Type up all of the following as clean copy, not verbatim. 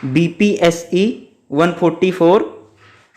BPSE 144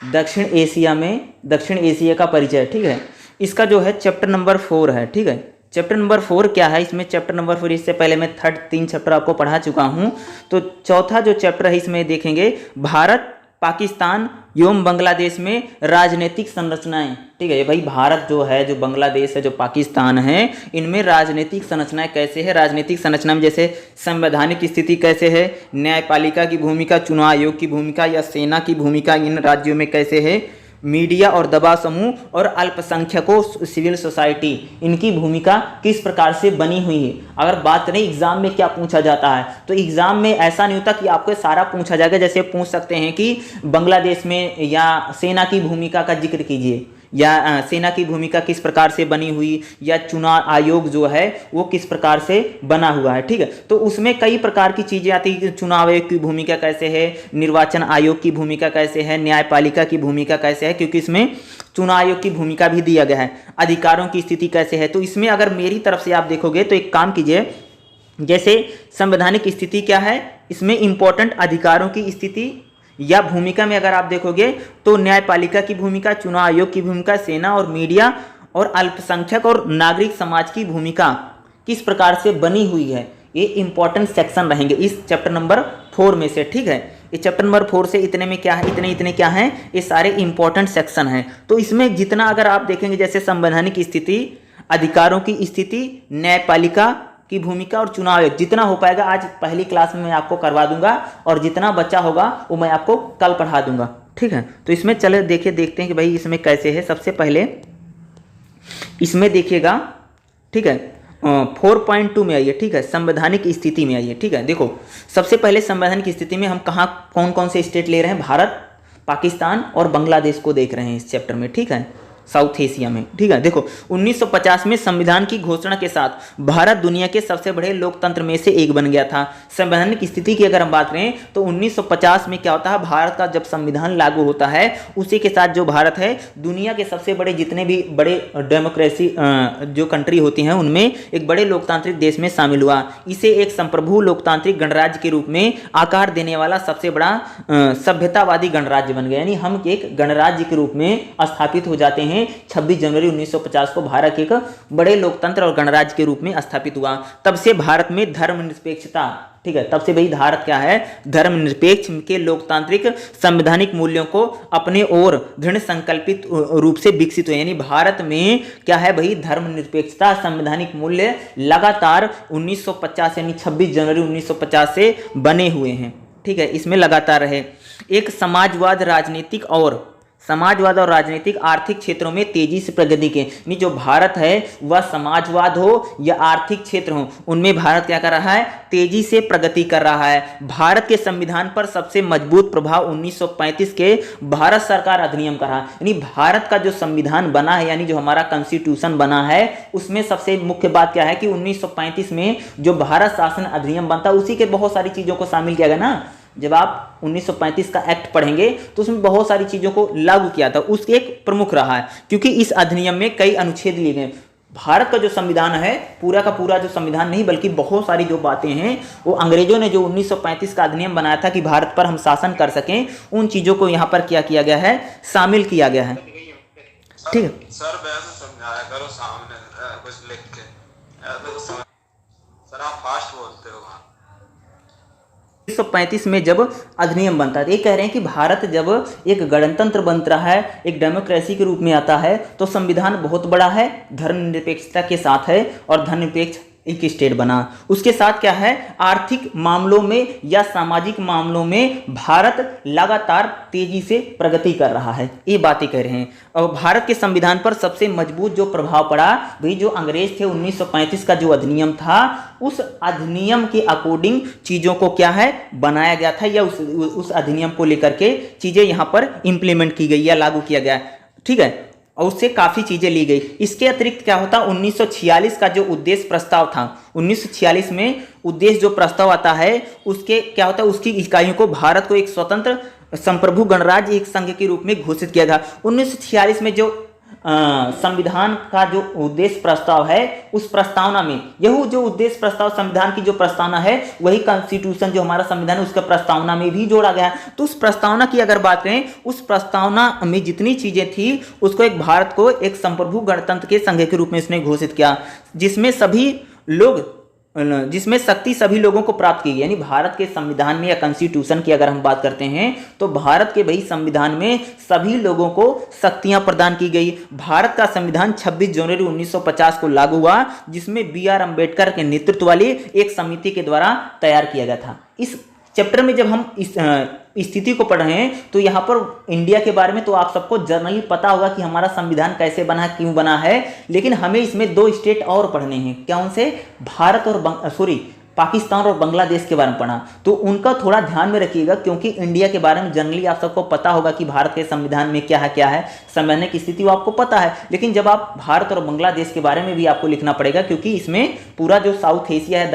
दक्षिण Asia का परिचय, ठीक है। इसका जो है चैप्टर नंबर 4 है, ठीक है। चैप्टर नंबर 4 क्या है, इसमें चैप्टर नंबर 4 इससे पहले मैं 3 चैप्टर आपको पढ़ा चुका हूँ। तो चौथा जो चैप्टर है इसमें देखेंगे भारत, पाकिस्तान एवं बांग्लादेश में राजनीतिक संरचनाएं, ठीक है। ये भाई भारत जो है, जो बांग्लादेश है, जो पाकिस्तान है, इनमें राजनीतिक संरचनाएं कैसे है। राजनीतिक संरचना में जैसे संवैधानिक स्थिति कैसे है, न्यायपालिका की भूमिका, चुनाव आयोग की भूमिका या सेना की भूमिका इन राज्यों में कैसे है, मीडिया और दबाव समूह और अल्पसंख्यकों, सिविल सोसाइटी, इनकी भूमिका किस प्रकार से बनी हुई है। अगर बात करें एग्जाम में क्या पूछा जाता है, तो एग्जाम में ऐसा नहीं होता कि आपको सारा पूछा जाएगा। जैसे पूछ सकते हैं कि बांग्लादेश में या सेना की भूमिका का जिक्र कीजिए, या सेना की भूमिका किस प्रकार से बनी हुई, या चुनाव आयोग जो है वो किस प्रकार से बना हुआ है, ठीक है। तो उसमें कई प्रकार की चीज़ें आती हैं कि चुनाव आयोग की भूमिका कैसे है, निर्वाचन आयोग की भूमिका कैसे है, न्यायपालिका की भूमिका कैसे है, क्योंकि इसमें चुनाव आयोग की भूमिका भी दिया गया है, अधिकारों की स्थिति कैसे है। तो इसमें अगर मेरी तरफ से आप देखोगे तो एक काम कीजिए, जैसे संवैधानिक स्थिति क्या है, इसमें इंपॉर्टेंट अधिकारों की स्थिति या भूमिका में अगर आप देखोगे तो न्यायपालिका की भूमिका, चुनाव आयोग की भूमिका, सेना और मीडिया और अल्पसंख्यक और नागरिक समाज की भूमिका किस प्रकार से बनी हुई है, ये इंपॉर्टेंट सेक्शन रहेंगे इस चैप्टर नंबर 4 में से, ठीक है। इस चैप्टर नंबर 4 से इतने में क्या है, इतने क्या हैं, ये सारे इंपॉर्टेंट सेक्शन हैं। तो इसमें जितना अगर आप देखेंगे, जैसे संवैधानिक स्थिति, अधिकारों की स्थिति, न्यायपालिका की भूमिका और चुनाव आयोग, जितना हो पाएगा आज पहली क्लास में मैं आपको करवा दूंगा, और जितना बच्चा होगा वो मैं आपको कल पढ़ा दूंगा, ठीक है। तो इसमें चले देखते हैं कि भाई इसमें कैसे है। सबसे पहले इसमें देखिएगा, ठीक है, 4.2 में आइए, ठीक है, संवैधानिक स्थिति में आइए, ठीक है। देखो सबसे पहले संवैधानिक स्थिति में हम कौन कौन से स्टेट ले रहे हैं, भारत, पाकिस्तान और बांग्लादेश को देख रहे हैं इस चैप्टर में, ठीक है, साउथ एशिया में, ठीक है। देखो 1950 में संविधान की घोषणा के साथ भारत दुनिया के सबसे बड़े लोकतंत्र में से एक बन गया था। संवैधानिक स्थिति की अगर हम बात करें तो 1950 में क्या होता है, भारत का जब संविधान लागू होता है उसी के साथ जो भारत है दुनिया के सबसे बड़े, जितने भी बड़े डेमोक्रेसी जो कंट्री होती हैं उनमें एक बड़े लोकतांत्रिक देश में शामिल हुआ। इसे एक संप्रभु लोकतांत्रिक गणराज्य के रूप में आकार देने वाला सबसे बड़ा सभ्यतावादी गणराज्य बन गया, यानी हम एक गणराज्य के रूप में स्थापित हो जाते हैं। 26 जनवरी 1950 को भारत एक बड़े लोकतंत्र और गणराज्य के रूप में स्थापित हुआ। तब से भारत में धर्मनिरपेक्षता, ठीक है, तब से भाई भारत क्या है, धर्मनिरपेक्ष के लोकतांत्रिक संवैधानिक मूल्यों को अपने ओर दृढ़ संकल्पित रूप से विकसित हुए। यानी भारत में क्या है भाई, धर्मनिरपेक्षता, संवैधानिक मूल्य लगातार 1950 यानी 26 जनवरी 1950 से बने हुए हैं, ठीक है, इसमें लगातार रहे। एक समाजवाद और राजनीतिक आर्थिक क्षेत्रों में तेजी से प्रगति के, यानी जो भारत है वह समाजवाद हो या आर्थिक क्षेत्र हो, उनमें भारत क्या कर रहा है, तेजी से प्रगति कर रहा है। भारत के संविधान पर सबसे मजबूत प्रभाव 1935 के भारत सरकार अधिनियम का रहा, यानी भारत का जो संविधान बना है, यानी जो हमारा कॉन्स्टिट्यूशन बना है, उसमें सबसे मुख्य बात क्या है कि 1935 में जो भारत शासन अधिनियम बनता है उसी के बहुत सारी चीजों को शामिल किया गया ना। जब आप 1935 का एक्ट पढ़ेंगे तो उसमें बहुत सारी चीज़ों को लागू किया था, उसके एक प्रमुख रहा है, क्योंकि इस अधिनियम में कई अनुच्छेद लिए गए। भारत का जो संविधान है पूरा का पूरा जो संविधान नहीं, बल्कि बहुत सारी जो बातें हैं वो अंग्रेजों ने जो 1935 का अधिनियम बनाया था कि भारत पर हम शासन कर सकें, उन चीज़ों को यहाँ पर क्या किया गया है, शामिल किया गया है, ठीक है। सर वैसे समझाया करो सामने कुछ लिख के, सर आप फास्ट बोलते हो। 1935 में जब अधिनियम बनता है, ये कह रहे हैं कि भारत जब एक गणतंत्र बन रहा है, एक डेमोक्रेसी के रूप में आता है, तो संविधान बहुत बड़ा है, धर्मनिरपेक्षता के साथ है और धर्मनिरपेक्ष एक स्टेट बना। उसके साथ क्या है, आर्थिक मामलों में या सामाजिक मामलों में भारत लगातार तेजी से प्रगति कर रहा है, ये बातें कह रहे हैं। और भारत के संविधान पर सबसे मजबूत जो प्रभाव पड़ा भाई, जो अंग्रेज थे 1935 का जो अधिनियम था, उस अधिनियम के अकॉर्डिंग चीज़ों को क्या है बनाया गया था, या उस अधिनियम को लेकर के चीज़ें यहाँ पर इंप्लीमेंट की गई या लागू किया गया, ठीक है, और उससे काफ़ी चीज़ें ली गई। इसके अतिरिक्त क्या होता, 1946 का जो उद्देश्य प्रस्ताव था, 1946 में उद्देश्य जो प्रस्ताव आता है उसके क्या होता है, उसकी इकाइयों को भारत को एक स्वतंत्र संप्रभु गणराज्य, एक संघ के रूप में घोषित किया था। 1946 में जो संविधान का जो उद्देश्य प्रस्ताव है उस प्रस्तावना में, यह जो उद्देश्य प्रस्ताव संविधान की जो प्रस्तावना है वही कॉन्स्टिट्यूशन जो हमारा संविधान है उसका प्रस्तावना में भी जोड़ा गया है। तो उस प्रस्तावना की अगर बात करें, उस प्रस्तावना में जितनी चीजें थी उसको एक भारत को एक संप्रभु गणतंत्र के संघ के रूप में इसने घोषित किया, जिसमें शक्ति सभी लोगों को प्राप्त की गई। यानी भारत के संविधान में या कॉन्स्टिट्यूशन की अगर हम बात करते हैं तो भारत के वही संविधान में सभी लोगों को शक्तियां प्रदान की गई। भारत का संविधान 26 जनवरी 1950 को लागू हुआ, जिसमें B.R. अम्बेडकर के नेतृत्व वाली एक समिति के द्वारा तैयार किया गया था। इस चैप्टर में जब हम इस स्थिति को पढ़ रहे हैं तो यहाँ पर इंडिया के बारे में तो आप सबको जनरली पता होगा कि हमारा संविधान कैसे बना, क्यों बना है, लेकिन हमें इसमें 2 स्टेट और पढ़ने हैं। क्या उनसे? भारत और पाकिस्तान और बांग्लादेश के बारे में पढ़ा, तो उनका थोड़ा ध्यान में रखिएगा, क्योंकि इंडिया के बारे में जनरली आप सबको पता होगा कि भारत के संविधान में क्या है, संवैधानिक स्थिति वो आपको पता है। लेकिन जब आप भारत और बांग्लादेश के बारे में भी आपको लिखना पड़ेगा, क्योंकि इसमें पूरा जो साउथ एशिया है,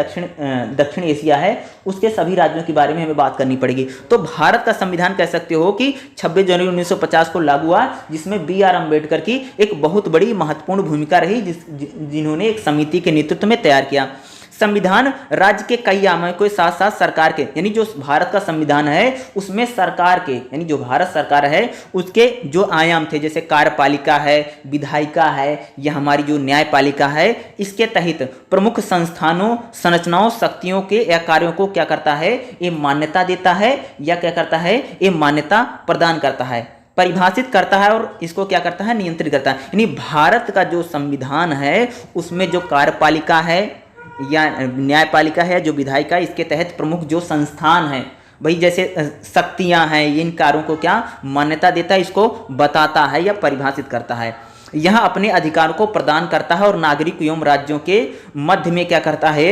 दक्षिण एशिया है, उसके सभी राज्यों के बारे में हमें बात करनी पड़ेगी। तो भारत का संविधान कह सकते हो कि 26 जनवरी 1950 को लागू हुआ, जिसमें B.R. अम्बेडकर की एक बहुत बड़ी महत्वपूर्ण भूमिका रही, जिन्होंने एक समिति के नेतृत्व में तैयार किया। संविधान राज्य के कई आयामों के साथ साथ सरकार के, यानी जो भारत का संविधान है उसमें सरकार के, यानी जो भारत सरकार है उसके जो आयाम थे, जैसे कार्यपालिका है, विधायिका है या हमारी जो न्यायपालिका है, इसके तहत प्रमुख संस्थानों, संरचनाओं, शक्तियों के या कार्यों को क्या करता है, ये मान्यता देता है या क्या करता है, ये मान्यता प्रदान करता है, परिभाषित करता है और इसको क्या करता है, नियंत्रित करता है। यानी भारत का जो संविधान है उसमें जो कार्यपालिका है या न्यायपालिका है, जो विधायिका है, इसके तहत प्रमुख जो संस्थान है, भाई जैसे शक्तियां हैं, इन कार्यों को क्या मान्यता देता है, इसको बताता है या परिभाषित करता है। यह अपने अधिकारों को प्रदान करता है और नागरिक एवं राज्यों के मध्य में क्या करता है,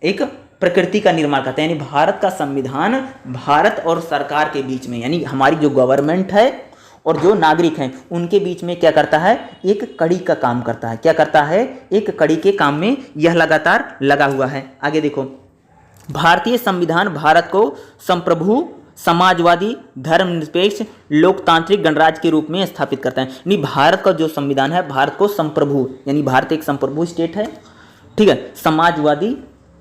एक प्रकृति का निर्माण करता है। यानी भारत का संविधान भारत और सरकार के बीच में, यानी हमारी जो गवर्नमेंट है और जो नागरिक हैं उनके बीच में क्या करता है, एक कड़ी का काम करता है। क्या करता है, एक कड़ी के काम में यह लगातार लगा हुआ है। आगे देखो, भारतीय संविधान भारत को संप्रभु, समाजवादी, धर्मनिरपेक्ष, लोकतांत्रिक गणराज्य के रूप में स्थापित करता है। यानी भारत का जो संविधान है भारत को संप्रभु, यानी भारत एक संप्रभु स्टेट है, ठीक है, समाजवादी,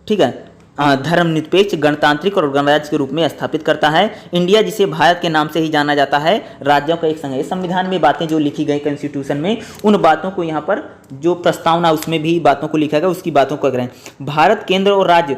ठीक है, धर्मनिरपेक्ष, गणतांत्रिक और गणराज्य के रूप में स्थापित करता है। इंडिया, जिसे भारत के नाम से ही जाना जाता है, राज्यों का एक संघ है। संविधान में बातें जो लिखी गई कॉन्स्टिट्यूशन में, उन बातों को यहाँ पर जो प्रस्तावना उसमें भी बातों को लिखा गया, उसकी बातों को करें। भारत केंद्र और राज्य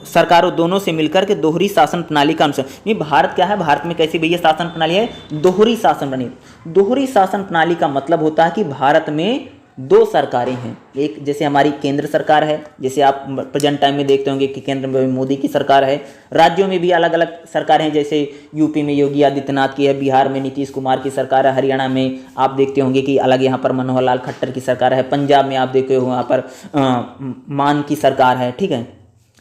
सरकारों दोनों से मिलकर के दोहरी शासन प्रणाली का अनुसरण। नहीं, भारत क्या है, भारत में कैसी भैया शासन प्रणाली है, दोहरी शासन प्रणाली। दोहरी शासन प्रणाली का मतलब होता है कि भारत में 2 सरकारें हैं। एक जैसे हमारी केंद्र सरकार है, जैसे आप प्रेजेंट टाइम में देखते होंगे कि केंद्र में मोदी की सरकार है। राज्यों में भी अलग अलग सरकारें हैं, जैसे यूपी में योगी आदित्यनाथ की है, बिहार में नीतीश कुमार की सरकार है, हरियाणा में आप देखते होंगे कि अलग यहाँ पर मनोहर लाल खट्टर की सरकार है, पंजाब में आप देखते हो वहाँ पर मान की सरकार है, ठीक है,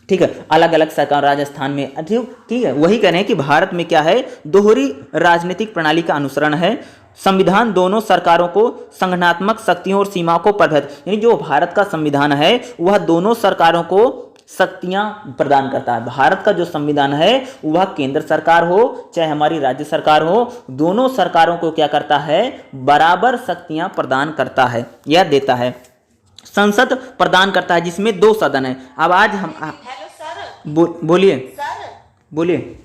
ठीक है, अलग अलग सरकार, राजस्थान में, ठीक है। वही कह रहे हैं कि भारत में क्या है, दोहरी राजनीतिक प्रणाली का अनुसरण है। संविधान दोनों सरकारों को संगठनात्मक शक्तियों और सीमाओं को प्रभावित, यानी जो भारत का संविधान है वह दोनों सरकारों को शक्तियां प्रदान करता है। भारत का जो संविधान है वह केंद्र सरकार हो चाहे हमारी राज्य सरकार हो, दोनों सरकारों को क्या करता है, बराबर शक्तियां प्रदान करता है या देता है। संसद प्रदान करता है, जिसमें 2 सदन है। अब आज हम हेलो सर, बोलिए सर, बोलिए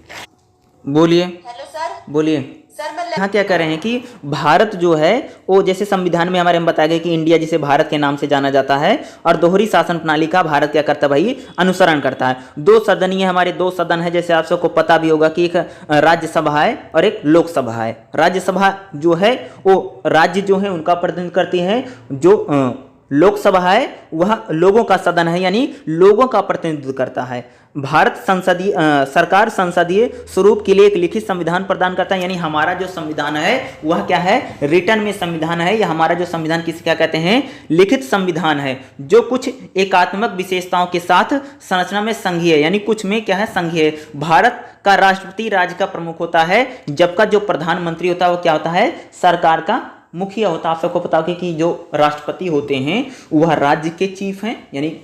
बोलिए हेलो सर, बोलिए। सर मैं यहाँ क्या कर रहे हैं कि भारत जो है वो जैसे संविधान में हमारे हम बताया गया कि इंडिया जिसे भारत के नाम से जाना जाता है, और दोहरी शासन प्रणाली का भारत क्या करता है भाई, अनुसरण करता है। 2 सदनीय हमारे 2 सदन है, जैसे आप सबको पता भी होगा कि एक राज्यसभा है और एक लोकसभा है। राज्यसभा जो है वो राज्य जो है उनका प्रतिनिधित्व करती है, जो लोकसभा है वह लोगों का सदन है, यानी लोगों का प्रतिनिधित्व करता है। भारत संसदीय सरकार संसदीय स्वरूप के लिए एक लिखित संविधान प्रदान करता है, यानी हमारा जो संविधान है वह क्या है, रिटर्न में संविधान है, या हमारा जो संविधान किसे क्या कहते हैं, लिखित संविधान है, जो कुछ एकात्मक विशेषताओं के साथ संरचना में संघीय है, यानी कुछ में क्या है, संघीय है। भारत का राष्ट्रपति राज्य का प्रमुख होता है, जबकि जो प्रधानमंत्री होता है वो क्या होता है, सरकार का मुखिया होता है। आप सबको पता होगा कि जो राष्ट्रपति होते हैं वह राज्य के चीफ हैं, यानी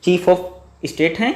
चीफ ऑफ स्टेट हैं,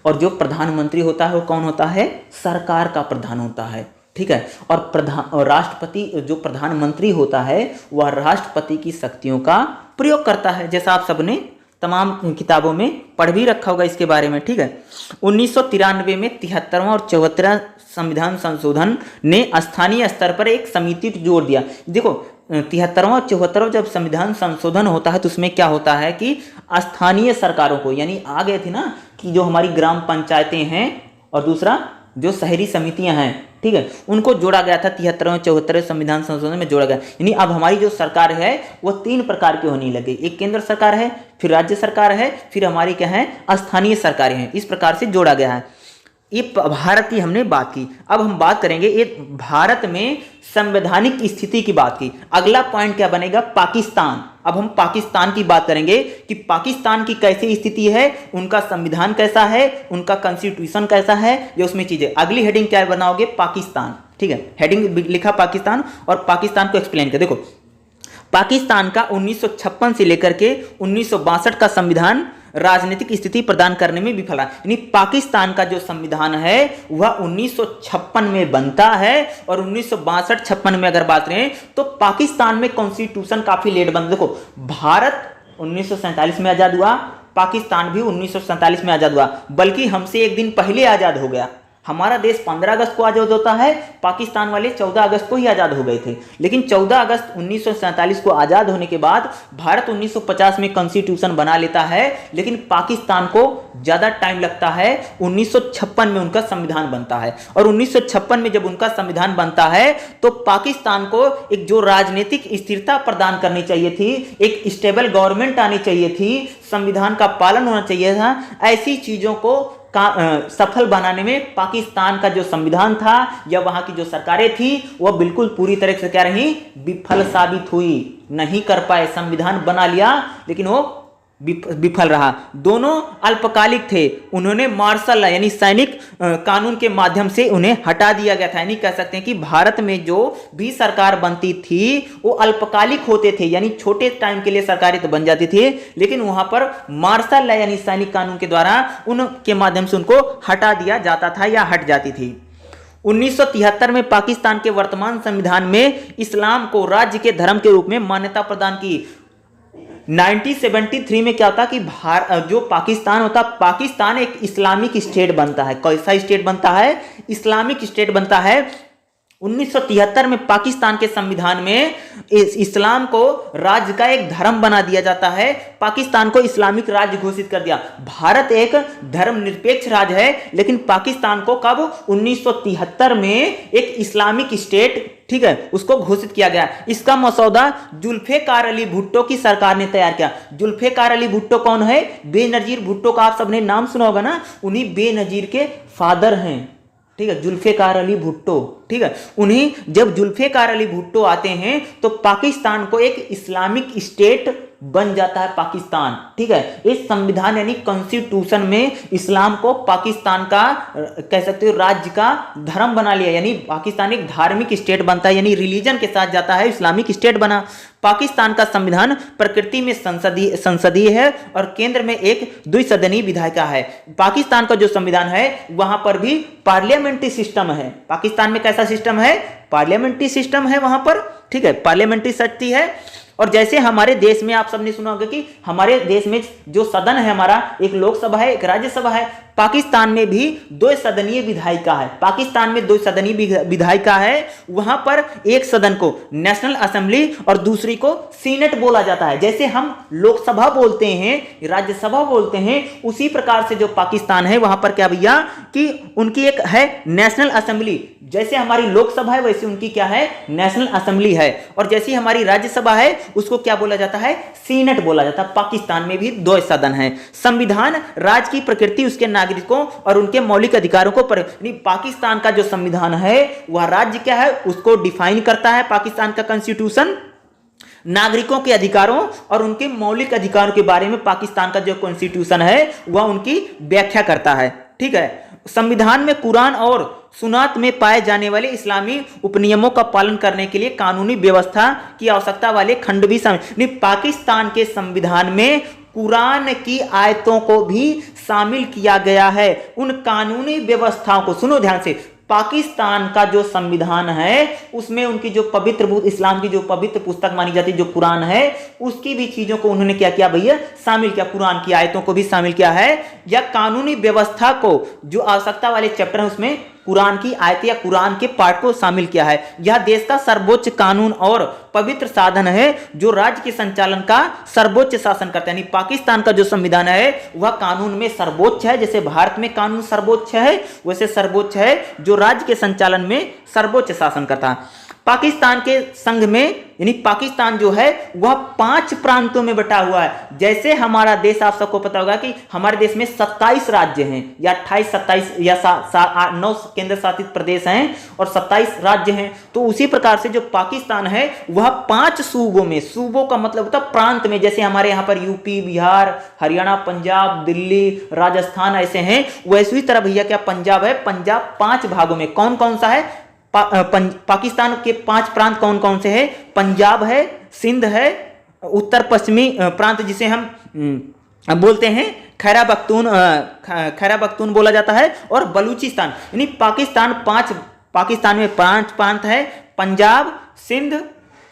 और जो प्रधानमंत्री होता है वो कौन होता है, सरकार का प्रधान होता है। ठीक है। और राष्ट्रपति जो प्रधानमंत्री होता है वह राष्ट्रपति की शक्तियों का प्रयोग करता है, जैसा आप सबने तमाम किताबों में पढ़ भी रखा होगा इसके बारे में, ठीक है। 1993 में 73वां और 74वां संविधान संशोधन ने स्थानीय स्तर पर एक समिति को जोड़ दिया। देखो 73वां और 74वां जब संविधान संशोधन होता है तो उसमें क्या होता है कि स्थानीय सरकारों को, यानी आ गए थे ना कि जो हमारी ग्राम पंचायतें हैं और दूसरा जो शहरी समितियां हैं, ठीक है, उनको जोड़ा गया था 73वें 74वें संविधान संशोधन में जोड़ा गया। यानी अब हमारी जो सरकार है वो 3 प्रकार की होने लगी, एक केंद्र सरकार है, फिर राज्य सरकार है, फिर हमारी क्या है स्थानीय सरकारें हैं। इस प्रकार से जोड़ा गया है। ये भारत की हमने बात की। अब हम बात करेंगे ये भारत में संवैधानिक स्थिति की बात की। अगला पॉइंट क्या बनेगा, पाकिस्तान। अब हम पाकिस्तान की बात करेंगे कि पाकिस्तान की कैसी स्थिति है, उनका संविधान कैसा है, उनका कॉन्स्टिट्यूशन कैसा है, ये उसमें चीजें। अगली हेडिंग क्या बनाओगे, पाकिस्तान, ठीक है। हेडिंग लिखा पाकिस्तान और पाकिस्तान को एक्सप्लेन कर। देखो पाकिस्तान का 1956 से लेकर के 1962 का संविधान राजनीतिक स्थिति प्रदान करने में विफल रहा। यानी पाकिस्तान का जो संविधान है वह 1956 में बनता है और 1962-56 में अगर बात करें तो पाकिस्तान में कॉन्स्टिट्यूशन काफी लेट बन। देखो भारत 1947 में आजाद हुआ, पाकिस्तान भी 1947 में आजाद हुआ, बल्कि हमसे एक दिन पहले आजाद हो गया। हमारा देश 15 अगस्त को आजाद होता है, पाकिस्तान वाले 14 अगस्त को ही आजाद हो गए थे। लेकिन 14 अगस्त 1947 को आजाद होने के बाद भारत 1950 में कॉन्स्टिट्यूशन बना लेता है, लेकिन पाकिस्तान को ज्यादा टाइम लगता है। 1956 में उनका संविधान बनता है और 1956 में जब उनका संविधान बनता है तो पाकिस्तान को एक जो राजनीतिक स्थिरता प्रदान करनी चाहिए थी, एक स्टेबल गवर्नमेंट आनी चाहिए थी, संविधान का पालन होना चाहिए था, ऐसी चीजों को सफल बनाने में पाकिस्तान का जो संविधान था या वहां की जो सरकारें थी वह बिल्कुल पूरी तरह से क्या रही, विफल साबित हुई, नहीं कर पाए। संविधान बना लिया लेकिन वो विफल रहा। दोनों अल्पकालिक थे। उन्होंने मार्शल लॉ यानी सैनिक कानून के माध्यम से उन्हें हटा दिया गया था। यानी कह सकते हैं कि भारत में जो भी सरकार बनती थी वो अल्पकालिक होते थे, यानी छोटे टाइम के लिए सरकारें तो बन जाती थी, लेकिन वहां पर मार्शल लॉ यानी सैनिक कानून के द्वारा उनके माध्यम से उनको हटा दिया जाता था या हट जाती थी। 1973 में पाकिस्तान के वर्तमान संविधान में इस्लाम को राज्य के धर्म के रूप में मान्यता प्रदान की। 1973 में क्या होता कि जो पाकिस्तान होता, पाकिस्तान एक इस्लामिक स्टेट बनता है। कैसा स्टेट बनता है, इस्लामिक स्टेट बनता है। 1973 में पाकिस्तान के संविधान में इस्लाम को राज्य का एक धर्म बना दिया जाता है, पाकिस्तान को इस्लामिक राज्य घोषित कर दिया। भारत एक धर्मनिरपेक्ष राज्य है, लेकिन पाकिस्तान को कब 1973 में एक इस्लामिक स्टेट, ठीक है, उसको घोषित किया गया। इसका मसौदा जुल्फिकार अली भुट्टो की सरकार ने तैयार किया। जुल्फिकार अली भुट्टो कौन है, बेनजीर भुट्टो का आप सबने नाम सुना होगा ना, उन्हीं बेनजीर के फादर हैं, ठीक है, जुल्फिकार अली भुट्टो, ठीक है। उन्हीं जब जुल्फिकार अली भुट्टो आते हैं तो पाकिस्तान को एक इस्लामिक स्टेट बन जाता है पाकिस्तान, ठीक है। इस संविधान यानी कॉन्स्टिट्यूशन में इस्लाम को पाकिस्तान का कह सकते हो राज्य का धर्म बना लिया, यानी पाकिस्तान एक धार्मिक स्टेट बनता है, यानी रिलीजन के साथ जाता है, इस्लामिक स्टेट बना। पाकिस्तान का संविधान प्रकृति में संसदीय है और केंद्र में एक द्विसदनीय विधायिका है। पाकिस्तान का जो संविधान है वहां पर भी पार्लियामेंट्री सिस्टम है। पाकिस्तान में कैसा सिस्टम है, पार्लियामेंट्री सिस्टम है वहां पर, ठीक है, पार्लियामेंट्री शक्ति है। और जैसे हमारे देश में आप सबने सुना होगा कि हमारे देश में जो सदन है हमारा, एक लोकसभा है, एक राज्यसभा है, पाकिस्तान में भी 2 सदनीय विधायिका है। पाकिस्तान में 2 सदनीय विधायिका है। वहां पर एक सदन को नेशनल असेंबली और दूसरी को सीनेट बोला जाता है। जैसे हम लोकसभा बोलते हैं, राज्यसभा बोलते हैं, उसी प्रकार से जो पाकिस्तान है वहां पर क्या भैया कि उनकी एक है नेशनल असेंबली। जैसे हमारी लोकसभा है वैसे उनकी क्या है, नेशनल असेंबली है। और जैसी हमारी राज्यसभा है उसको क्या बोला जाता है, सीनेट बोला जाता है। पाकिस्तान में भी 2 सदन है। संविधान राज्य की प्रकृति, उसके नागरिकों और उनके मौलिक अधिकारों को पाकिस्तान का जो संविधान है वह राज्य क्या है उसको डिफाइन करता है। पाकिस्तान का कॉन्स्टिट्यूशन नागरिकों के अधिकारों और उनके मौलिक अधिकारों के बारे में पाकिस्तान का जो कॉन्स्टिट्यूशन है वह उनकी व्याख्या करता है, ठीक है। संविधान में कुरान और सुन्नत में पाए जाने वाले इस्लामी उपनियमों का पालन करने के लिए कानूनी व्यवस्था की आवश्यकता वाले खंड भी शामिल। पाकिस्तान के संविधान में कुरान की आयतों को भी शामिल किया गया है। उन कानूनी व्यवस्थाओं को सुनो ध्यान से, पाकिस्तान का जो संविधान है उसमें उनकी जो पवित्र इस्लाम की जो पवित्र पुस्तक मानी जाती है जो कुरान है उसकी भी चीजों को उन्होंने क्या किया भैया, शामिल किया, कुरान की आयतों को भी शामिल किया है, या कानूनी व्यवस्था को जो आवश्यकता वाले चैप्टर है उसमें कुरान की आयतें या कुरान के पाठ को शामिल किया है। यह देश का सर्वोच्च कानून और पवित्र साधन है जो राज्य के संचालन का सर्वोच्च शासन करता है। यानी पाकिस्तान का जो संविधान है वह कानून में सर्वोच्च है, जैसे भारत में कानून सर्वोच्च है वैसे सर्वोच्च है जो राज्य के संचालन में सर्वोच्च शासन करता है। पाकिस्तान के संघ में यानी पाकिस्तान जो है वह 5 प्रांतों में बटा हुआ है। जैसे हमारा देश, आप सबको पता होगा कि हमारे देश में 27 राज्य हैं या 28 27 या 9 केंद्र शासित प्रदेश हैं और 27 राज्य हैं, तो उसी प्रकार से जो पाकिस्तान है वह 5 सूबों में, सूबों का मतलब होता है प्रांत में, जैसे हमारे यहाँ पर यूपी, बिहार, हरियाणा, पंजाब, दिल्ली, राजस्थान ऐसे हैं, वैसे ही तरह भैया क्या पंजाब है, पंजाब 5 भागों में। कौन कौन सा है? पाकिस्तान के 5 प्रांत कौन कौन से हैं? पंजाब है, सिंध है, उत्तर पश्चिमी प्रांत जिसे हम बोलते हैं खैरा बख्तून बोला जाता है, और बलूचिस्तान। यानी पाकिस्तान में 5 प्रांत है, पंजाब, सिंध,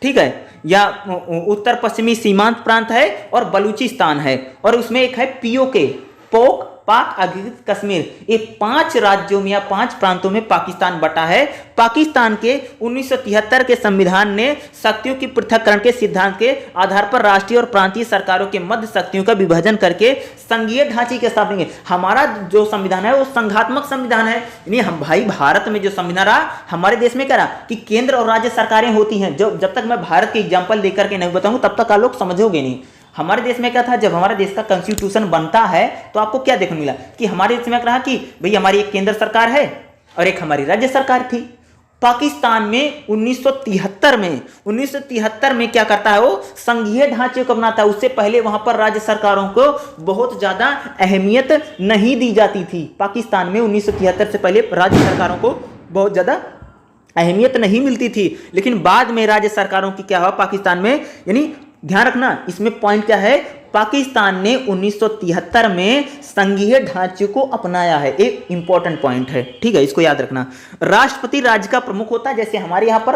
ठीक है, या उत्तर पश्चिमी सीमांत प्रांत है, और बलूचिस्तान है, और उसमें एक है पीओके, पोक पाक अधिकृत कश्मीर। ये 5 राज्यों में या 5 प्रांतों में पाकिस्तान बटा है। पाकिस्तान के 1973 के संविधान ने शक्तियों की पृथक्करण के सिद्धांत के आधार पर राष्ट्रीय और प्रांतीय सरकारों के मध्य शक्तियों का विभाजन करके संघीय ढांचे की स्थापना की। हमारा जो संविधान है वो संघात्मक संविधान है। यानी हम भाई भारत में जो संविधान रहा, हमारे देश में क्या रहा कि केंद्र और राज्य सरकारें होती हैं। जब तक मैं भारत के एग्जाम्पल देकर के नहीं बताऊंगा तब तक आप लोग समझोगे नहीं। हमारे देश में क्या था, जब हमारे देश का कॉन्स्टिट्यूशन बनता है तो आपको क्या देखने मिला कि हमारे देश में क्या रहा कि भाई हमारी एक केंद्र सरकार है और एक हमारी राज्य सरकार थी। पाकिस्तान में 1973 में क्या करता है, वो संघीय ढांचे को बनाता है। उससे पहले वहां पर राज्य सरकारों को बहुत ज्यादा अहमियत नहीं दी जाती थी। पाकिस्तान में 1973 से पहले राज्य सरकारों को बहुत ज्यादा अहमियत नहीं मिलती थी, लेकिन बाद में राज्य सरकारों की क्या हुआ पाकिस्तान में, यानी ध्यान रखना इसमें पॉइंट क्या है, पाकिस्तान ने 1973 में संघीय ढांचे को अपनाया है। एक इंपॉर्टेंट पॉइंट है, ठीक है, इसको याद रखना। राष्ट्रपति राज्य का प्रमुख होता है, जैसे हमारे यहाँ पर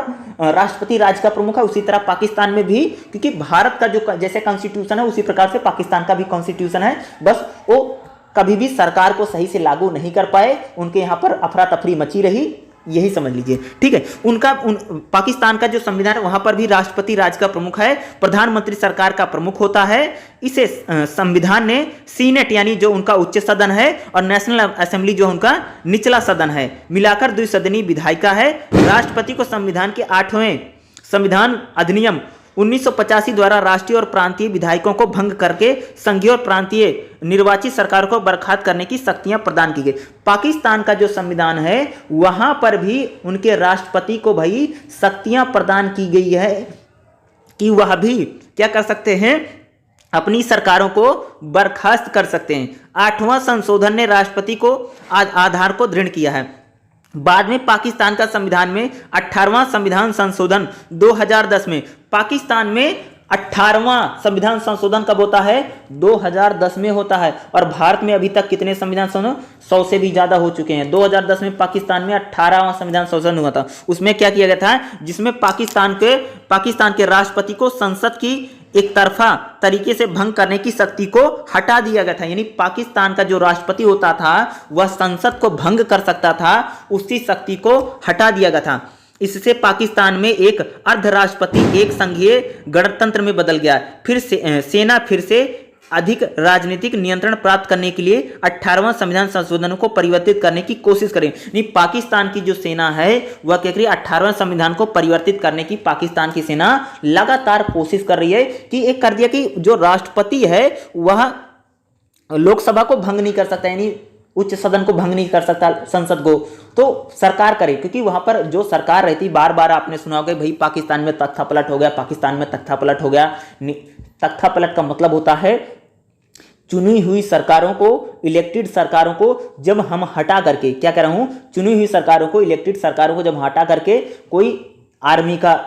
राष्ट्रपति राज्य का प्रमुख है उसी तरह पाकिस्तान में भी, क्योंकि भारत का जो जैसे कॉन्स्टिट्यूशन है उसी प्रकार से पाकिस्तान का भी कॉन्स्टिट्यूशन है, बस वो कभी भी सरकार को सही से लागू नहीं कर पाए, उनके यहाँ पर अफरा तफरी मची रही, यही समझ लीजिए, ठीक है। पाकिस्तान का जो संविधान है वहां पर भी राष्ट्रपति राज्य का प्रमुख है, प्रधानमंत्री सरकार का प्रमुख होता है। इसे संविधान ने सीनेट यानी जो उनका उच्च सदन है और नेशनल असेंबली जो उनका निचला सदन है मिलाकर द्विसदनीय विधायिका है। राष्ट्रपति को संविधान के 8वें संविधान अधिनियम 1985 द्वारा राष्ट्रीय और प्रांतीय विधायकों को भंग करके संघीय और प्रांतीय निर्वाचित सरकारों को बर्खास्त करने की शक्तियां प्रदान की गई। पाकिस्तान का जो संविधान है वहां पर भी उनके राष्ट्रपति को भाई शक्तियां प्रदान की गई है कि वह भी क्या कर सकते हैं, अपनी सरकारों को बर्खास्त कर सकते हैं। 8वां संशोधन ने राष्ट्रपति को आधार को दृढ़ किया है। बाद में पाकिस्तान का संविधान में 18वां संविधान संशोधन 2010 में, पाकिस्तान में 18वां संविधान संशोधन कब होता है, 2010 में होता है। और भारत में अभी तक कितने संविधान संशोधन, 100 से भी ज्यादा हो चुके हैं। 2010 में पाकिस्तान में 18वां संविधान संशोधन हुआ था। उसमें क्या किया गया था, जिसमें पाकिस्तान के राष्ट्रपति को संसद की एक तरफा तरीके से भंग करने की शक्ति को हटा दिया गया था। यानी पाकिस्तान का जो राष्ट्रपति होता था वह संसद को भंग कर सकता था, उसी शक्ति को हटा दिया गया था। इससे पाकिस्तान में एक अर्धराष्ट्रपति एक संघीय गणतंत्र में बदल गया। फिर सेना फिर से अधिक राजनीतिक नियंत्रण प्राप्त करने के लिए 18वां संविधान संशोधन को परिवर्तित करने की कोशिश करें। नहीं, पाकिस्तान की जो सेना है वह क्या कर रही है, 18वां संविधान को परिवर्तित करने की पाकिस्तान की सेना लगातार कोशिश कर रही है। कि एक कर दिया कि जो राष्ट्रपति है वह लोकसभा को भंग नहीं कर सकता, यानी उच्च सदन को भंग नहीं कर सकता, संसद को, तो सरकार करे। क्योंकि वहां पर जो सरकार रहती, बार बार आपने सुना होगा भाई पाकिस्तान में तख्ता पलट हो गया, पाकिस्तान में तख्ता पलट हो गया। तख्ता पलट का मतलब होता है चुनी हुई सरकारों को, इलेक्टेड सरकारों को जब हम हटा करके, क्या कह रहा हूं, चुनी हुई सरकारों को, इलेक्टेड सरकारों को जब हटा करके कोई आर्मी का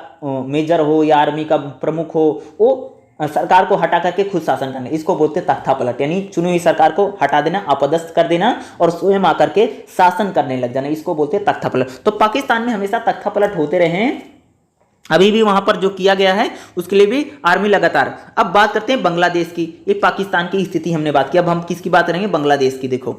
मेजर हो या आर्मी का प्रमुख हो, वो सरकार को हटा करके खुद शासन करना, इसको बोलते तख्ता पलट, यानी चुनी हुई सरकार को हटा देना, अपदस्थ कर देना और स्वयं आकर के शासन करने लग जाना, इसको बोलते तख्ता पलट। तो पाकिस्तान में हमेशा तख्ता पलट होते रहे हैं, अभी भी वहां पर जो किया गया है उसके लिए भी आर्मी लगातार। अब बात करते हैं बांग्लादेश की, ये पाकिस्तान की स्थिति हमने बात की, अब हम किसकी बात करेंगे, बांग्लादेश की। देखो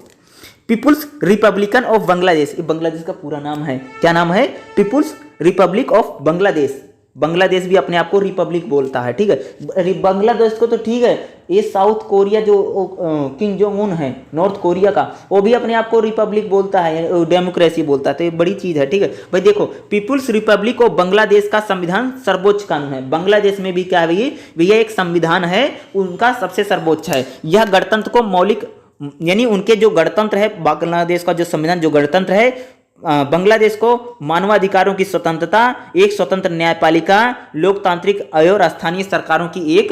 पीपुल्स रिपब्लिकन ऑफ बांग्लादेश, ये बांग्लादेश का पूरा नाम है, क्या नाम है, people's republic of Bangladesh. Bangladesh भी अपने आप को रिपब्लिक बोलता है, ठीक है। बांग्लादेश को तो ठीक है, ये साउथ कोरिया जो किम जोंग उन है नॉर्थ कोरिया का, वो भी अपने आप को रिपब्लिक बोलता है, डेमोक्रेसी बोलता है, तो ये बड़ी चीज है, ठीक है भाई। देखो पीपुल्स रिपब्लिक ऑफ बांग्लादेश का संविधान सर्वोच्च कानून है। बांग्लादेश में भी क्या है भैया एक संविधान है, उनका सबसे सर्वोच्च है। यह गणतंत्र को मौलिक, यानी उनके जो गणतंत्र है, बांग्लादेश का जो संविधान जो गणतंत्र है, बांग्लादेश को मानवाधिकारों की स्वतंत्रता, एक स्वतंत्र न्यायपालिका, लोकतांत्रिक और स्थानीय सरकारों की एक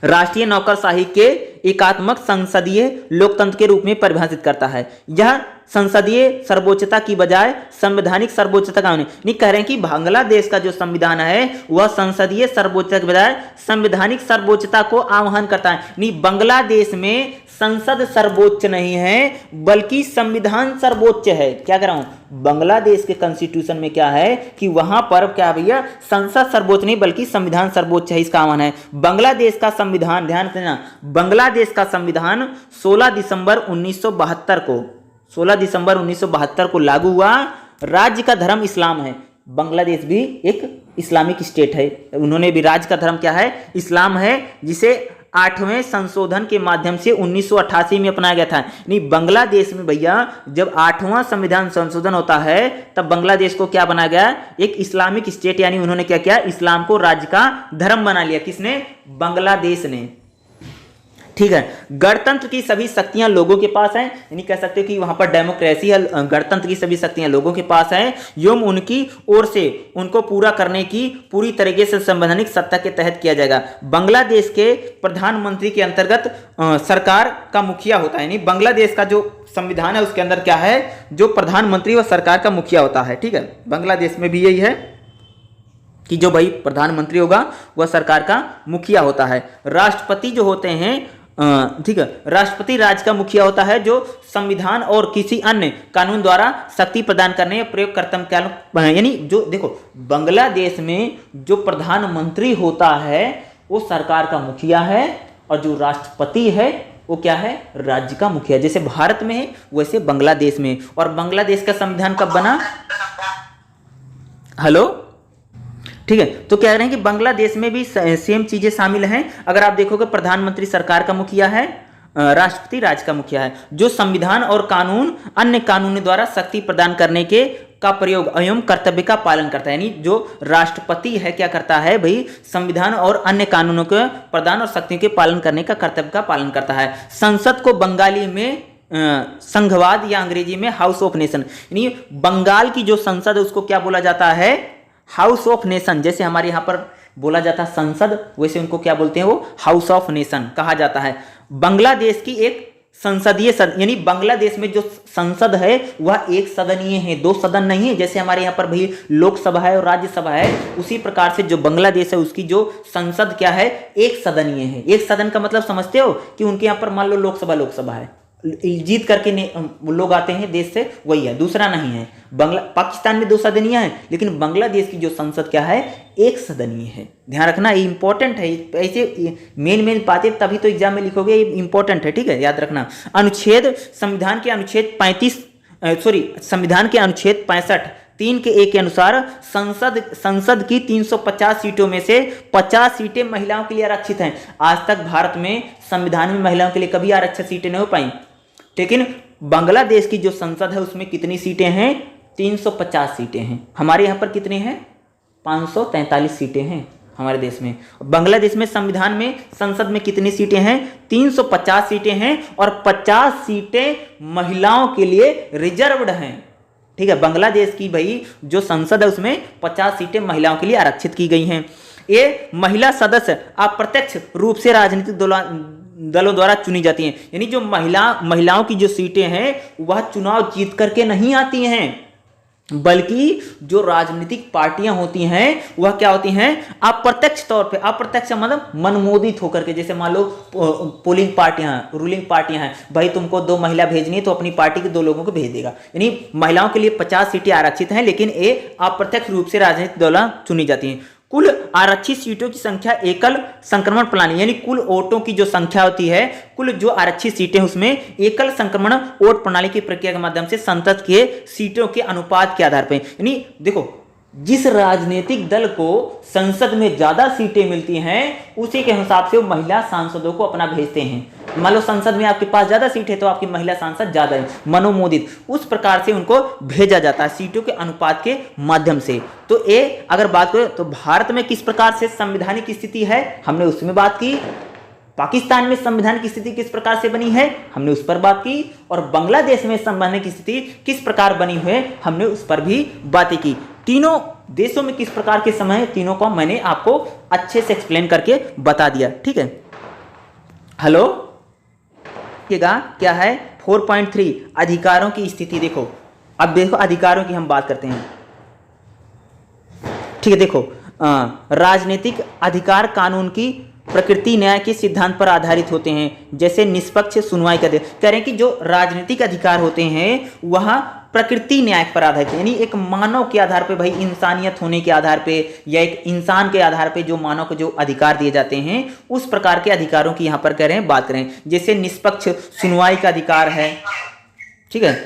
राष्ट्रीय नौकरशाही के एकात्मक संसदीय लोकतंत्र के रूप में परिभाषित करता है। यह संसदीय सर्वोच्चता की बजाय संवैधानिक सर्वोच्चता का नहीं कह रहे हैं कि बांग्लादेश का जो संविधान है वह संसदीय सर्वोच्चता के बजाय संवैधानिक सर्वोच्चता को आह्वान करता है। नहीं, बांग्लादेश में संसद सर्वोच्च नहीं है बल्कि संविधान सर्वोच्च है। क्या कह रहा हूं, बांग्लादेश के कॉन्स्टिट्यूशन में क्या है कि वहां पर क्या भैया संसद सर्वोच्च नहीं बल्कि संविधान सर्वोच्च है, इसका आह्वान है। बांग्लादेश का संविधान, ध्यान देना, बांग्लादेश का संविधान 16 दिसंबर 1972 को लागू हुआ। राज्य का धर्म इस्लाम है। बांग्लादेश भी एक इस्लामिक स्टेट है, उन्होंने भी राज्य का धर्म क्या है, इस्लाम है, जिसे 8वें संशोधन के माध्यम से 1988 में अपनाया गया था। नहीं, बांग्लादेश में भैया जब 8वां संविधान संशोधन होता है तब बांग्लादेश को क्या बनाया गया, एक इस्लामिक स्टेट, यानी उन्होंने क्या किया, इस्लाम को राज्य का धर्म बना लिया। किसने, बांग्लादेश ने, ठीक है। गणतंत्र की सभी शक्तियां लोगों के पास हैं, यानी कह सकते हो कि वहां पर डेमोक्रेसी है, गणतंत्र की सभी शक्तियां लोगों के पास हैं, एवं उनकी ओर से उनको पूरा करने की पूरी तरीके से संवैधानिक सत्ता के तहत किया जाएगा। बांग्लादेश के प्रधानमंत्री के अंतर्गत सरकार का मुखिया होता है, यानी बांग्लादेश का जो संविधान है उसके अंदर क्या है, जो प्रधानमंत्री व सरकार का मुखिया होता है, ठीक है। बांग्लादेश में भी यही है कि जो भाई प्रधानमंत्री होगा वह सरकार का मुखिया होता है। राष्ट्रपति जो होते हैं, ठीक है, राष्ट्रपति राज्य का मुखिया होता है जो संविधान और किसी अन्य कानून द्वारा शक्ति प्रदान करने या प्रयोग करता, यानी जो देखो बांग्लादेश में जो प्रधानमंत्री होता है वो सरकार का मुखिया है और जो राष्ट्रपति है वो क्या है, राज्य का मुखिया। जैसे भारत में है वैसे बांग्लादेश में। और बांग्लादेश का संविधान कब बना, हेलो, ठीक है। तो कह रहे हैं कि बांग्लादेश में भी सेम चीजें शामिल हैं। अगर आप देखोगे प्रधानमंत्री सरकार का मुखिया है, राष्ट्रपति राज्य का मुखिया है, जो संविधान और कानून अन्य कानूनों द्वारा शक्ति प्रदान करने के का प्रयोग एवं कर्तव्य का पालन करता है। यानी जो राष्ट्रपति है क्या करता है भाई, संविधान और अन्य कानूनों के प्रदान और शक्तियों के पालन करने का कर्तव्य का पालन करता है। संसद को बंगाली में संघवाद या अंग्रेजी में हाउस ऑफ नेशन, यानी बंगाल की जो संसद है उसको क्या बोला जाता है, हाउस ऑफ नेशन। जैसे हमारे यहाँ पर बोला जाता है संसद, वैसे उनको क्या बोलते हैं, वो हाउस ऑफ नेशन कहा जाता है। बांग्लादेश की एक संसदीय यानी बांग्लादेश में जो संसद है वह एक सदनीय है, दो सदन नहीं है। जैसे हमारे यहाँ पर भाई लोकसभा है और राज्यसभा है, उसी प्रकार से जो बांग्लादेश है उसकी जो संसद क्या है, एक सदनीय है। एक सदन का मतलब समझते हो कि उनके यहाँ पर मान लो लोकसभा है, जीत करके लोग आते हैं देश से, वही है, दूसरा नहीं है। पाकिस्तान में दो सदनीय है, लेकिन बांग्लादेश की जो संसद क्या है, एक सदनीय है। ध्यान रखना, ये इंपॉर्टेंट है। ऐसे मेन बातें तभी तो एग्जाम में लिखोगे, ये इंपॉर्टेंट है, ठीक है, याद रखना। अनुच्छेद संविधान के अनुच्छेद 65 के 1 के अनुसार संसद की 350 सीटों में से 50 सीटें महिलाओं के लिए आरक्षित हैं। आज तक भारत में संविधान में महिलाओं के लिए कभी आरक्षित सीटें नहीं हो पाई, लेकिन बांग्लादेश की जो संसद है उसमें कितनी सीटें हैं, 350 सीटें हैं। हमारे यहाँ पर कितने हैं, 543 सीटें हैं हमारे देश में। बांग्लादेश में संविधान में संसद में कितनी सीटें हैं, 350 सीटें हैं और 50 सीटें महिलाओं के लिए रिजर्व्ड हैं, ठीक है। बांग्लादेश की भाई जो संसद है उसमें 50 सीटें महिलाओं के लिए आरक्षित की गई हैं। ये महिला सदस्य अप्रत्यक्ष रूप से राजनीतिक दलों द्वारा चुनी जाती हैं, यानी जो महिलाओं की जो सीटें हैं वह चुनाव जीत करके नहीं आती हैं, बल्कि जो राजनीतिक पार्टियां होती हैं वह क्या होती हैं, अप्रत्यक्ष तौर पे, अप्रत्यक्ष मतलब मनमोदित होकर के, जैसे मान लो पोलिंग पार्टियां, रूलिंग पार्टियां हैं, भाई तुमको 2 महिला भेजनी है तो अपनी पार्टी के 2 लोगों को भेज देगा। यानी महिलाओं के लिए 50 सीटें आरक्षित हैं, लेकिन ये अप्रत्यक्ष रूप से राजनीतिक दलों चुनी जाती हैं। कुल आरक्षित सीटों की संख्या एकल संक्रमण प्रणाली, यानी कुल वोटों की जो संख्या होती है, कुल जो आरक्षित सीटें उसमें एकल संक्रमण वोट प्रणाली की प्रक्रिया के माध्यम से संसद के सीटों के अनुपात के आधार पर, यानी देखो जिस राजनीतिक दल को संसद में ज्यादा सीटें मिलती हैं उसी के हिसाब से वो महिला सांसदों को अपना भेजते हैं। मान लो संसद में आपके पास ज्यादा सीट है तो आपकी महिला सांसद ज्यादा है, मनोमोदित, उस प्रकार से उनको भेजा जाता है सीटों के अनुपात के माध्यम से। तो ये अगर बात करें तो भारत में किस प्रकार से संवैधानिक स्थिति है, हमने उसमें बात की। पाकिस्तान में संविधान की स्थिति किस प्रकार से बनी है, हमने उस पर बात की। और बांग्लादेश में संविधान की स्थिति किस प्रकार बनी हुई है, हमने उस पर भी बातें की। तीनों देशों में किस प्रकार के समय, तीनों को मैंने आपको अच्छे से एक्सप्लेन करके बता दिया। ठीक है, हेलो, क्या है 4.3 अधिकारों की स्थिति। देखो अब देखो अधिकारों की हम बात करते हैं। ठीक है, देखो राजनीतिक अधिकार कानून की प्रकृति न्याय के सिद्धांत पर आधारित होते हैं, जैसे निष्पक्ष सुनवाई का। कह रहे हैं कि जो राजनीतिक अधिकार होते हैं वह प्रकृति न्याय पर आधारित है, यानी एक मानव के आधार पे, भाई इंसानियत होने के आधार पे या एक इंसान के आधार पे जो मानव को जो अधिकार दिए जाते हैं उस प्रकार के अधिकारों की यहाँ पर कह रहे हैं, बात करें। जैसे निष्पक्ष सुनवाई का अधिकार है, ठीक है,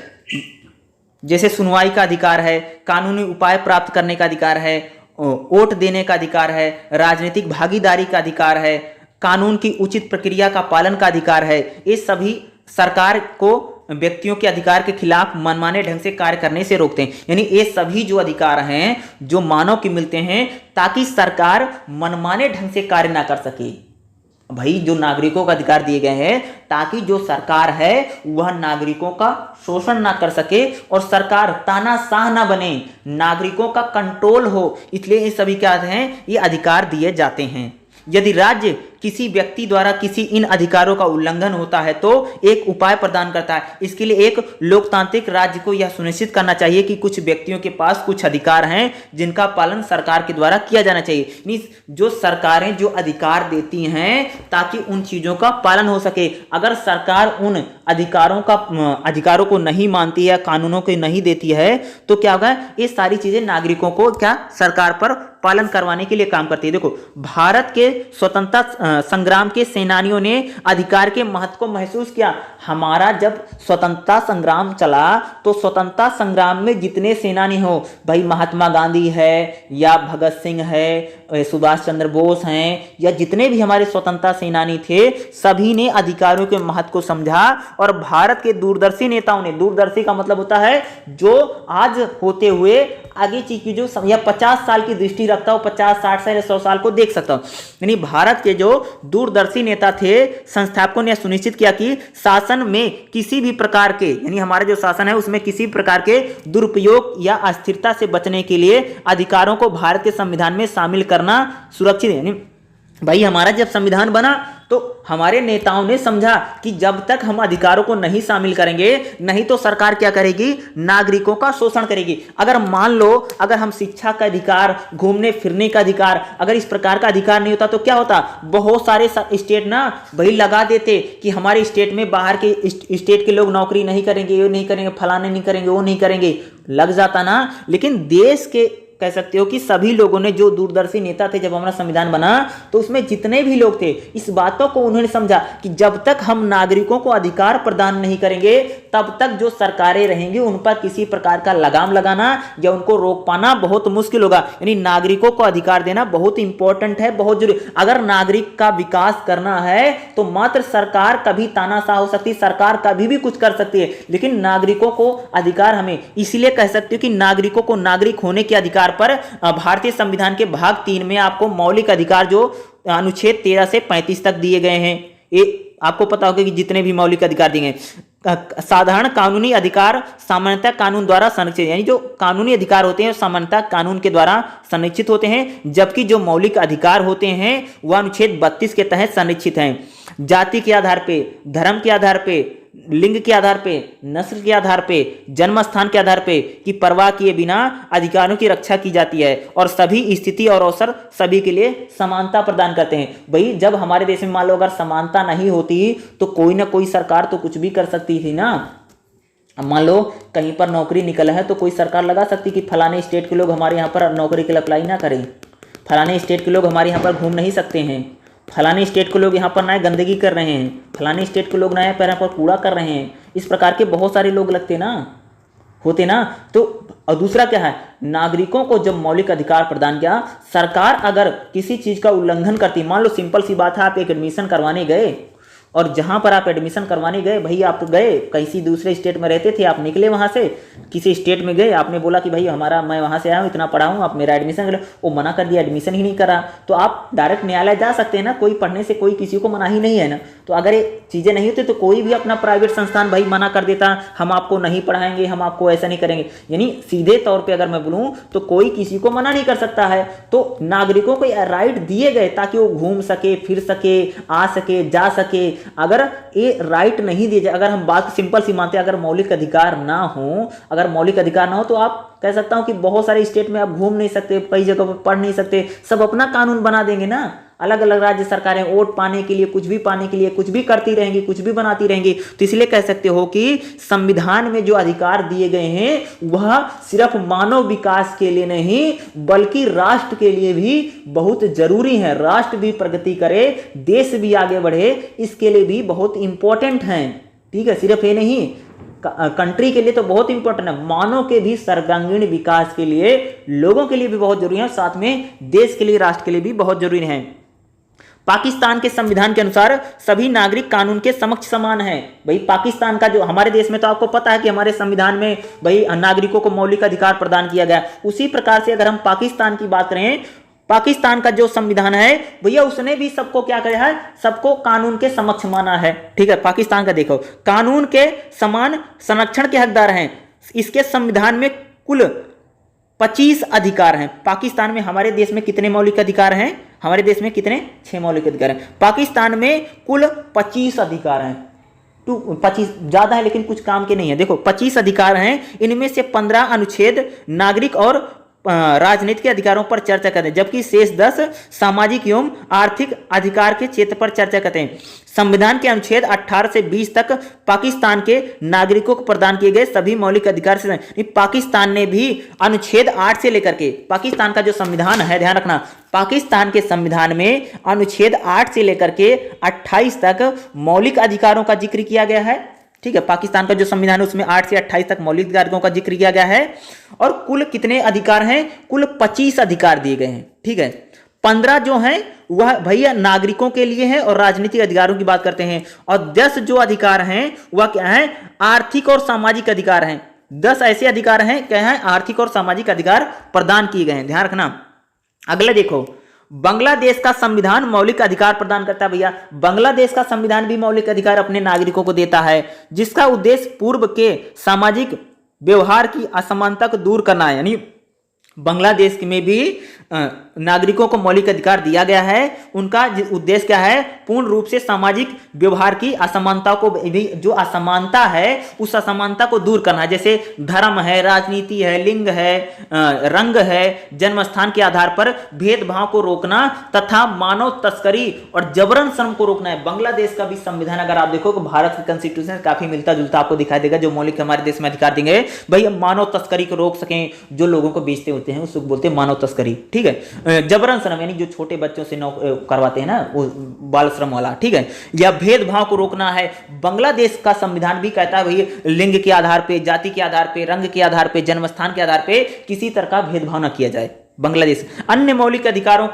जैसे सुनवाई का अधिकार है, कानूनी उपाय प्राप्त करने का अधिकार है, वोट देने का अधिकार है, राजनीतिक भागीदारी का अधिकार है, कानून की उचित प्रक्रिया का पालन का अधिकार है। ये सभी सरकार को व्यक्तियों के अधिकार के खिलाफ मनमाने ढंग से कार्य करने से रोकते हैं। यानी ये सभी जो अधिकार हैं जो मानव की मिलते हैं ताकि सरकार मनमाने ढंग से कार्य ना कर सके। भाई जो नागरिकों का अधिकार दिए गए हैं ताकि जो सरकार है वह नागरिकों का शोषण ना कर सके और सरकार तानाशाह ना बने, नागरिकों का कंट्रोल हो, इसलिए ये सभी क्या हैं, ये अधिकार दिए जाते हैं। यदि राज्य किसी व्यक्ति द्वारा किसी इन अधिकारों का उल्लंघन होता है तो एक उपाय प्रदान करता है। इसके लिए एक लोकतांत्रिक राज्य को यह सुनिश्चित करना चाहिए कि कुछ व्यक्तियों के पास कुछ अधिकार हैं जिनका पालन सरकार के द्वारा किया जाना चाहिए। जो सरकारें जो अधिकार देती हैं ताकि उन चीजों का पालन हो सके। अगर सरकार उन अधिकारों को नहीं मानती है, कानूनों को नहीं देती है तो क्या होगा, ये सारी चीजें नागरिकों को क्या सरकार पर पालन करवाने के लिए काम करती है। देखो भारत के स्वतंत्रता संग्राम के सेनानियों ने अधिकार के महत्व को महसूस किया। हमारा जब स्वतंत्रता संग्राम चला तो स्वतंत्रता संग्राम में जितने सेनानी हो, भाई महात्मा गांधी है या भगत सिंह है, सुभाष चंद्र बोस हैं या जितने भी हमारे स्वतंत्रता सेनानी थे, सभी ने अधिकारों के महत्व को समझा। और भारत के दूरदर्शी नेताओं ने, दूरदर्शी का मतलब होता है जो आज होते हुए आगे चीज की जो या 50 साल की दृष्टि रखता हो, 50, 60 साल या 100 साल को देख सकता हो। यानी भारत के जो दूरदर्शी नेता थे, संस्थापकों ने सुनिश्चित किया कि शासन में किसी भी प्रकार के, यानी हमारा जो शासन है उसमें किसी प्रकार के दुरुपयोग या अस्थिरता से बचने के लिए अधिकारों को भारत के संविधान में शामिल करना सुरक्षित है। यानी भाई हमारा जब संविधान बना तो हमारे नेताओं ने समझा कि जब तक हम अधिकारों को नहीं शामिल करेंगे नहीं तो सरकार क्या करेगी, नागरिकों का शोषण करेगी। अगर मान लो अगर हम शिक्षा का अधिकार, घूमने फिरने का अधिकार, अगर इस प्रकार का अधिकार नहीं होता तो क्या होता, बहुत सारे स्टेट ना भाई लगा देते कि हमारे स्टेट में बाहर के स्टेट के लोग नौकरी नहीं करेंगे, ये नहीं करेंगे, फलाने नहीं करेंगे, वो नहीं करेंगे, लग जाता ना। लेकिन देश के कह सकते हो कि सभी लोगों ने, जो दूरदर्शी नेता थे, जब हमारा संविधान बना तो उसमें जितने भी लोग थे इस बातों को उन्होंने समझा कि जब तक हम नागरिकों को अधिकार प्रदान नहीं करेंगे तब तक जो सरकारें रहेंगी उन पर किसी प्रकार का लगाम लगाना या उनको रोक पाना बहुत मुश्किल होगा। यानी नागरिकों को अधिकार देना बहुत इंपॉर्टेंट है, बहुत जरूरी। अगर नागरिक का विकास करना है तो मात्र सरकार कभी तानाशाह हो सकती है, सरकार कभी भी कुछ कर सकती है, लेकिन नागरिकों को अधिकार हमें, इसीलिए कह सकते हो कि नागरिकों को नागरिक होने के अधिकार पर भारतीय संविधान के भाग 3 में आपको मौलिक अधिकार जो अनुच्छेद 13 से 35 तक दिए गए हैं। ये आपको पता होगा कि जितने भी मौलिक अधिकार दिए गए, साधारण कानूनी अधिकार सामान्यतः कानून द्वारा संरक्षित, यानी जो कानूनी अधिकार होते हैं सामान्यतः कानून के द्वारा संरक्षित होते हैं, जबकि जो मौलिक अधिकार होते हैं वह अनुच्छेद 32 के तहत संरक्षित हैं। जाति के आधार पे, धर्म के आधार पे, लिंग के आधार पे, नस्ल के आधार पे, जन्म स्थान के आधार पे की परवाह किए बिना अधिकारों की रक्षा की जाती है और सभी स्थिति और अवसर सभी के लिए समानता प्रदान करते हैं। भाई जब हमारे देश में मान लो अगर समानता नहीं होती तो कोई ना कोई सरकार तो कुछ भी कर सकती थी ना। अब मान लो कहीं पर नौकरी निकला है तो कोई सरकार लगा सकती कि फलाने स्टेट के लोग हमारे यहाँ पर नौकरी के लिए अप्लाई ना करें, फलाने स्टेट के लोग हमारे यहाँ पर घूम नहीं सकते हैं, फलाने स्टेट के लोग यहाँ पर ना गंदगी कर रहे हैं, फलाने स्टेट के लोग ना यहाँ पर कूड़ा कर रहे हैं। इस प्रकार के बहुत सारे लोग लगते ना, होते ना। तो और दूसरा क्या है, नागरिकों को जब मौलिक अधिकार प्रदान किया, सरकार अगर किसी चीज़ का उल्लंघन करती, मान लो सिंपल सी बात है, आप एक एडमिशन करवाने गए और जहां पर आप एडमिशन करवाने गए, भाई आप गए किसी दूसरे स्टेट में रहते थे, आप निकले वहां से किसी स्टेट में गए, आपने बोला कि भाई मैं वहां से आया हूँ, इतना पढ़ा हूँ, आप मेरा एडमिशन करें, वो मना कर दिया, एडमिशन ही नहीं करा, तो आप डायरेक्ट न्यायालय जा सकते हैं ना, कोई पढ़ने से कोई किसी को मना ही नहीं है ना। तो अगर ये चीज़ें नहीं होती तो कोई भी अपना प्राइवेट संस्थान भाई मना कर देता, हम आपको नहीं पढ़ाएंगे, हम आपको ऐसा नहीं करेंगे। यानी सीधे तौर पर अगर मैं बोलूँ तो कोई किसी को मना नहीं कर सकता है। तो नागरिकों को राइट दिए गए ताकि वो घूम सके, फिर सके, आ सके, जा सके। अगर ये राइट नहीं दिए जाए, अगर हम बात सिंपल सी मानते हैं, अगर मौलिक अधिकार ना हो, अगर मौलिक अधिकार ना हो तो आप कह सकता हूं कि बहुत सारे स्टेट में आप घूम नहीं सकते, कई जगह पर पढ़ नहीं सकते, सब अपना कानून बना देंगे ना। अलग अलग राज्य सरकारें वोट पाने के लिए, कुछ भी पाने के लिए कुछ भी करती रहेंगी, कुछ भी बनाती रहेंगी। तो इसलिए कह सकते हो कि संविधान में जो अधिकार दिए गए हैं वह सिर्फ मानव विकास के लिए नहीं बल्कि राष्ट्र के लिए भी बहुत जरूरी है। राष्ट्र भी प्रगति करे, देश भी आगे बढ़े, इसके लिए भी बहुत इंपॉर्टेंट है। ठीक है, सिर्फ ये नहीं, कंट्री के लिए तो बहुत इंपॉर्टेंट है, मानव के भी सर्वांगीण विकास के लिए, लोगों के लिए भी बहुत जरूरी है, साथ में देश के लिए, राष्ट्र के लिए भी बहुत जरूरी है। पाकिस्तान के संविधान के अनुसार सभी नागरिक कानून के समक्ष समान हैं। भाई पाकिस्तान का जो, हमारे देश में तो आपको पता है कि हमारे संविधान में भाई नागरिकों को मौलिक अधिकार प्रदान किया गया। उसी प्रकार से अगर हम पाकिस्तान की बात करें, पाकिस्तान का जो संविधान है भैया उसने भी सबको क्या कहा है, सबको कानून के समक्ष माना है। ठीक है, पाकिस्तान का देखो, कानून के समान संरक्षण के हकदार हैं। इसके संविधान में कुल 25 अधिकार हैं। पाकिस्तान में, हमारे देश में कितने मौलिक अधिकार हैं? हमारे देश में कितने? 6 मौलिक अधिकार हैं। पाकिस्तान में कुल 25 अधिकार हैं। 25 ज्यादा है लेकिन कुछ काम के नहीं है। देखो 25 अधिकार हैं, इनमें से 15 अनुच्छेद नागरिक और राजनीतिक अधिकारों पर चर्चा करते हैं, जबकि शेष 10 सामाजिक एवं आर्थिक अधिकार के क्षेत्र पर चर्चा करते हैं। संविधान के अनुच्छेद 18 से 20 तक पाकिस्तान के नागरिकों को प्रदान किए गए सभी मौलिक अधिकार से पाकिस्तान ने भी अनुच्छेद 8 से लेकर के, पाकिस्तान का जो संविधान है, ध्यान रखना, पाकिस्तान के संविधान में अनुच्छेद 8 से लेकर के 28 तक मौलिक अधिकारों का जिक्र किया गया है। ठीक है, पाकिस्तान का जो संविधान है उसमें 8 से 28 तक मौलिक अधिकारों का जिक्र किया गया है। और कुल कितने अधिकार हैं? कुल 25 अधिकार दिए गए हैं। ठीक है, 15 जो हैं वह भैया नागरिकों के लिए है और राजनीतिक अधिकारों की बात करते हैं। और 10 जो अधिकार हैं वह क्या है? आर्थिक और सामाजिक अधिकार हैं। 10 ऐसे अधिकार हैं क्या है? आर्थिक और सामाजिक अधिकार प्रदान किए गए हैं। ध्यान रखना। अगला देखो, बांग्लादेश का संविधान मौलिक अधिकार प्रदान करता है। भैया बांग्लादेश का संविधान भी मौलिक अधिकार अपने नागरिकों को देता है, जिसका उद्देश्य पूर्व के सामाजिक व्यवहार की असमानता को दूर करना है। यानी बांग्लादेश में भी नागरिकों को मौलिक अधिकार दिया गया है। उनका उद्देश्य क्या है? पूर्ण रूप से सामाजिक व्यवहार की असमानता को भी, जो असमानता है उस असमानता को दूर करना है। जैसे धर्म है, राजनीति है, लिंग है, रंग है, जन्म स्थान के आधार पर भेदभाव को रोकना तथा मानव तस्करी और जबरन श्रम को रोकना है। बांग्लादेश का भी संविधान अगर आप देखो, भारत के कॉन्स्टिट्यूशन काफी मिलता जुलता आपको दिखाई देगा, जो मौलिक हमारे देश में अधिकार देंगे भाई मानव तस्करी को रोक सकें, जो लोगों को बेचते होते हैं उसको बोलते हैं मानव तस्करी। ठीक है, जबरन श्रम यानी जो छोटे बच्चों से करवाते हैं ना, वो बाल श्रम वाला। ठीक है, या भेदभाव को रोकना है। बांग्लादेश का संविधान भी कहता है भाई लिंग के आधार पे, जाति के आधार पे, रंग के आधार पे, जन्म स्थान के आधार पे किसी तरह का भेदभाव न किया जाए। बांग्लादेश अन्य मौलिक अधिकारों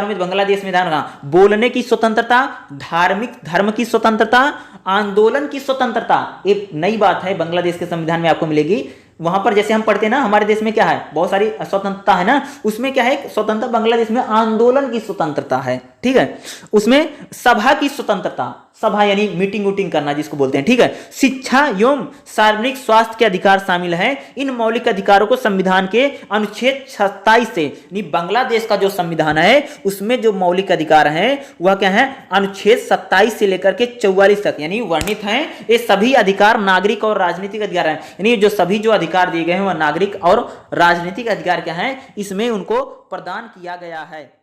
में बांग्लादेश में ध्यान रखना, बोलने की स्वतंत्रता, धर्म की स्वतंत्रता, आंदोलन की स्वतंत्रता, एक नई बात है बांग्लादेश के संविधान में आपको मिलेगी। वहां पर जैसे हम पढ़ते हैं ना, हमारे देश में क्या है, बहुत सारी स्वतंत्रता है ना, उसमें क्या है, स्वतंत्रता बांग्लादेश में आंदोलन की स्वतंत्रता है। ठीक है। उसमें सभा की स्वतंत्रता, सभा यानी मीटिंग वूटिंग करना जिसको बोलते हैं, ठीक है। शिक्षा एवं सार्वजनिक स्वास्थ्य के अधिकार शामिल हैं। इन मौलिक अधिकारों को संविधान के अनुच्छेद 27 से, यानी बांग्लादेश का जो संविधान है उसमें जो मौलिक अधिकार हैं वह क्या है, अनुच्छेद 27 से लेकर के 44 तक यानी वर्णित हैं। ये सभी अधिकार नागरिक और राजनीतिक अधिकार हैं, यानी जो सभी जो अधिकार दिए गए हैं वह नागरिक और राजनीतिक अधिकार क्या है, इसमें उनको प्रदान किया गया है।